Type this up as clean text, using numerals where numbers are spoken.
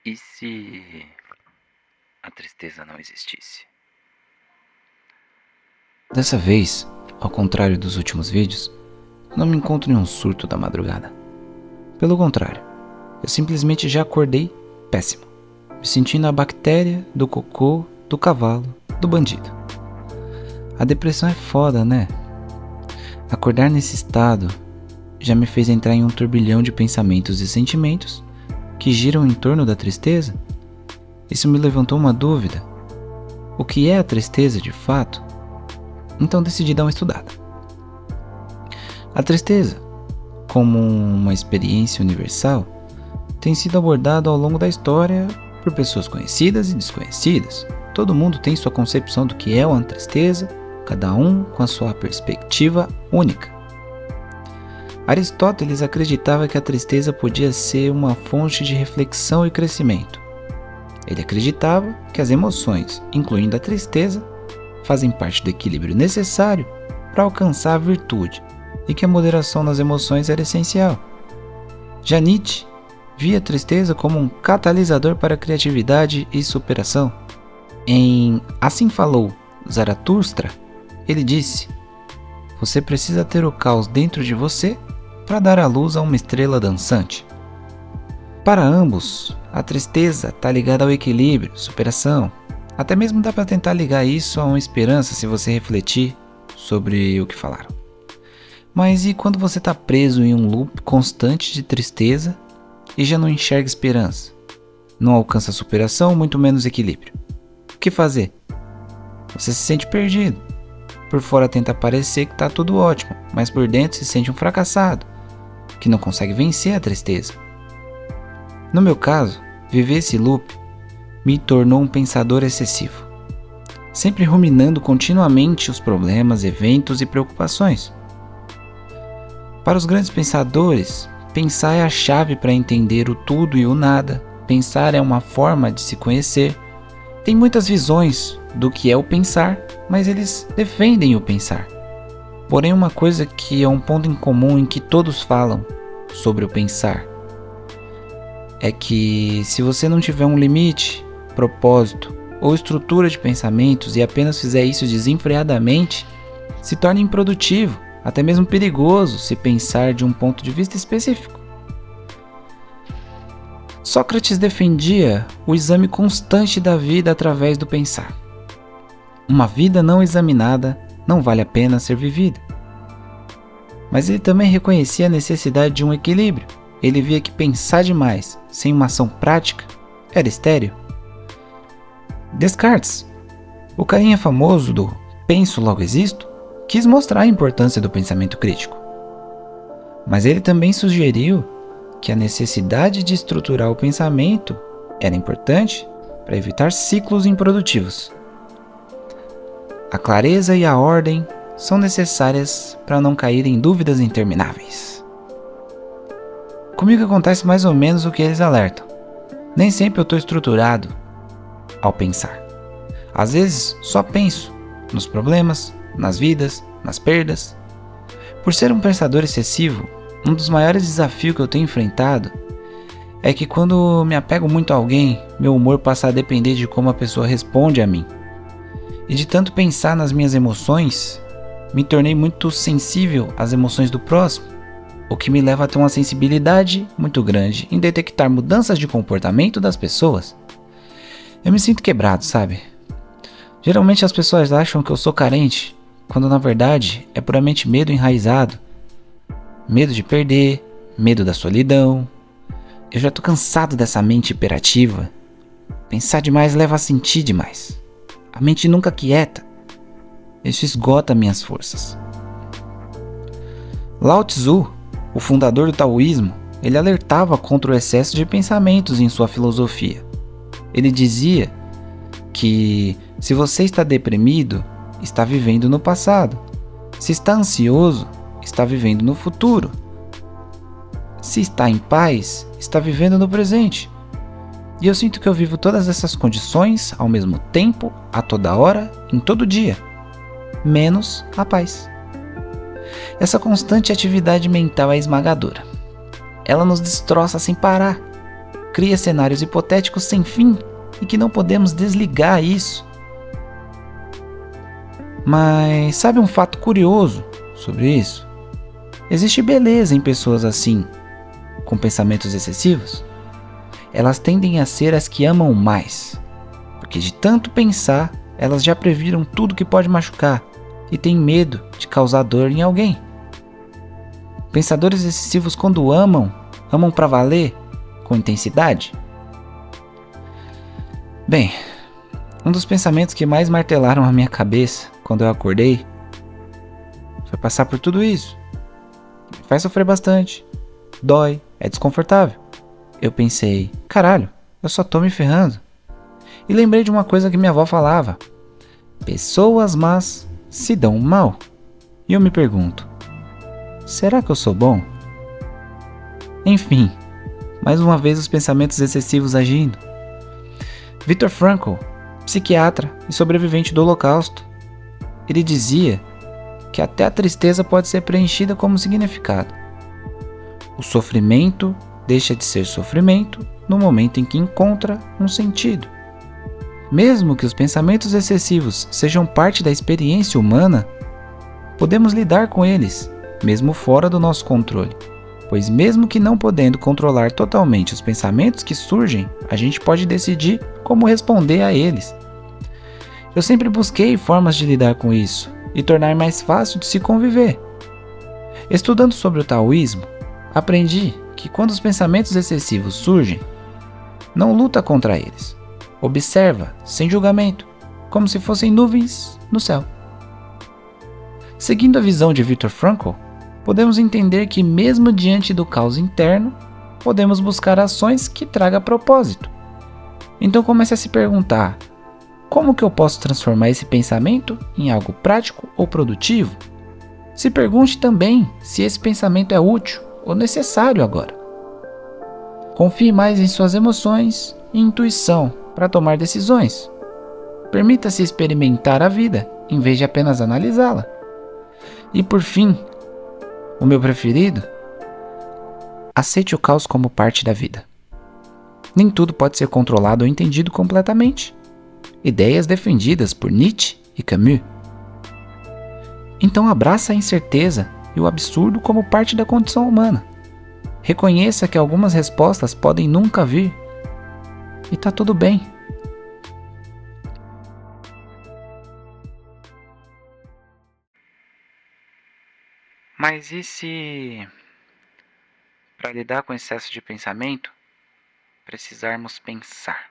E se a tristeza não existisse? Dessa vez, ao contrário dos últimos vídeos, eu não me encontro em um surto da madrugada. Pelo contrário, eu simplesmente já acordei péssimo, me sentindo a bactéria do cocô, do cavalo, do bandido. A depressão é foda, né? Acordar nesse estado já me fez entrar em um turbilhão de pensamentos e sentimentos que giram em torno da tristeza. Isso me levantou uma dúvida. O que é a tristeza de fato? Então decidi dar uma estudada. A tristeza, como uma experiência universal, tem sido abordada ao longo da história por pessoas conhecidas e desconhecidas. Todo mundo tem sua concepção do que é uma tristeza, cada um com a sua perspectiva única. Aristóteles acreditava que a tristeza podia ser uma fonte de reflexão e crescimento. Ele acreditava que as emoções, incluindo a tristeza, fazem parte do equilíbrio necessário para alcançar a virtude e que a moderação nas emoções era essencial. Já Nietzsche via a tristeza como um catalisador para a criatividade e superação. Em Assim Falou Zaratustra, ele disse: "Você precisa ter o caos dentro de você para dar à luz a uma estrela dançante." Para ambos, a tristeza está ligada ao equilíbrio, superação. Até mesmo dá para tentar ligar isso a uma esperança se você refletir sobre o que falaram. Mas e quando você está preso em um loop constante de tristeza e já não enxerga esperança? Não alcança superação, muito menos equilíbrio. O que fazer? Você se sente perdido. Por fora tenta parecer que está tudo ótimo, mas por dentro se sente um fracassado, que não consegue vencer a tristeza. No meu caso, viver esse loop me tornou um pensador excessivo, sempre ruminando continuamente os problemas, eventos e preocupações. Para os grandes pensadores, pensar é a chave para entender o tudo e o nada. Pensar é uma forma de se conhecer. Tem muitas visões do que é o pensar, mas eles defendem o pensar. Porém, uma coisa que é um ponto em comum em que todos falam sobre o pensar é que se você não tiver um limite, propósito ou estrutura de pensamentos e apenas fizer isso desenfreadamente, se torna improdutivo, até mesmo perigoso se pensar de um ponto de vista específico. Sócrates defendia o exame constante da vida através do pensar. Uma vida não examinada não vale a pena ser vivida. Mas ele também reconhecia a necessidade de um equilíbrio. Ele via que pensar demais, sem uma ação prática, era estéril. Descartes, o carinha famoso do "penso, logo existo", quis mostrar a importância do pensamento crítico. Mas ele também sugeriu que a necessidade de estruturar o pensamento era importante para evitar ciclos improdutivos. A clareza e a ordem são necessárias para não cair em dúvidas intermináveis. Comigo acontece mais ou menos o que eles alertam. Nem sempre eu estou estruturado ao pensar. Às vezes só penso nos problemas, nas vidas, nas perdas. Por ser um pensador excessivo, um dos maiores desafios que eu tenho enfrentado é que quando me apego muito a alguém, meu humor passa a depender de como a pessoa responde a mim. E de tanto pensar nas minhas emoções, me tornei muito sensível às emoções do próximo, o que me leva a ter uma sensibilidade muito grande em detectar mudanças de comportamento das pessoas. Eu me sinto quebrado, sabe? Geralmente as pessoas acham que eu sou carente, quando na verdade é puramente medo enraizado. Medo de perder, medo da solidão. Eu já tô cansado dessa mente hiperativa. Pensar demais leva a sentir demais. A mente nunca quieta. Isso esgota minhas forças. Lao Tzu, o fundador do taoísmo, ele alertava contra o excesso de pensamentos em sua filosofia. Ele dizia que se você está deprimido, está vivendo no passado. Se está ansioso, está vivendo no futuro. Se está em paz, está vivendo no presente. E eu sinto que eu vivo todas essas condições ao mesmo tempo, a toda hora, em todo dia. Menos a paz. Essa constante atividade mental é esmagadora. Ela nos destroça sem parar. cria cenários hipotéticos sem fim e que não podemos desligar isso. Mas sabe um fato curioso sobre isso? Existe beleza em pessoas assim, com pensamentos excessivos. Elas tendem a ser as que amam mais, porque de tanto pensar, elas já previram tudo que pode machucar e têm medo de causar dor em alguém. Pensadores excessivos, quando amam pra valer, com intensidade. Bem, um dos pensamentos que mais martelaram a minha cabeça quando eu acordei foi passar por tudo isso. Me faz sofrer bastante, dói, é desconfortável. Eu pensei, caralho, eu só tô me ferrando. E lembrei de uma coisa que minha avó falava: pessoas más se dão mal. E eu me pergunto, será que eu sou bom? Enfim, mais uma vez os pensamentos excessivos agindo. Viktor Frankl, psiquiatra e sobrevivente do Holocausto, ele dizia que até a tristeza pode ser preenchida como significado. O sofrimento deixa de ser sofrimento no momento em que encontra um sentido. Mesmo que os pensamentos excessivos sejam parte da experiência humana, podemos lidar com eles, mesmo fora do nosso controle. Pois mesmo que não podendo controlar totalmente os pensamentos que surgem, a gente pode decidir como responder a eles. Eu sempre busquei formas de lidar com isso e tornar mais fácil de se conviver. Estudando sobre o taoísmo, aprendi que quando os pensamentos excessivos surgem, não luta contra eles. Observa, sem julgamento, como se fossem nuvens no céu. Seguindo a visão de Viktor Frankl, podemos entender que mesmo diante do caos interno, podemos buscar ações que tragam propósito. Então comece a se perguntar, como que eu posso transformar esse pensamento em algo prático ou produtivo? Se pergunte também se esse pensamento é útil ou necessário agora. Confie mais em suas emoções e intuição para tomar decisões. Permita-se experimentar a vida em vez de apenas analisá-la. E por fim, o meu preferido, aceite o caos como parte da vida. Nem tudo pode ser controlado ou entendido completamente. Ideias defendidas por Nietzsche e Camus. Então abraça a incerteza e o absurdo como parte da condição humana. Reconheça que algumas respostas podem nunca vir. E tá tudo bem. Mas e se, para lidar com excesso de pensamento, precisarmos pensar?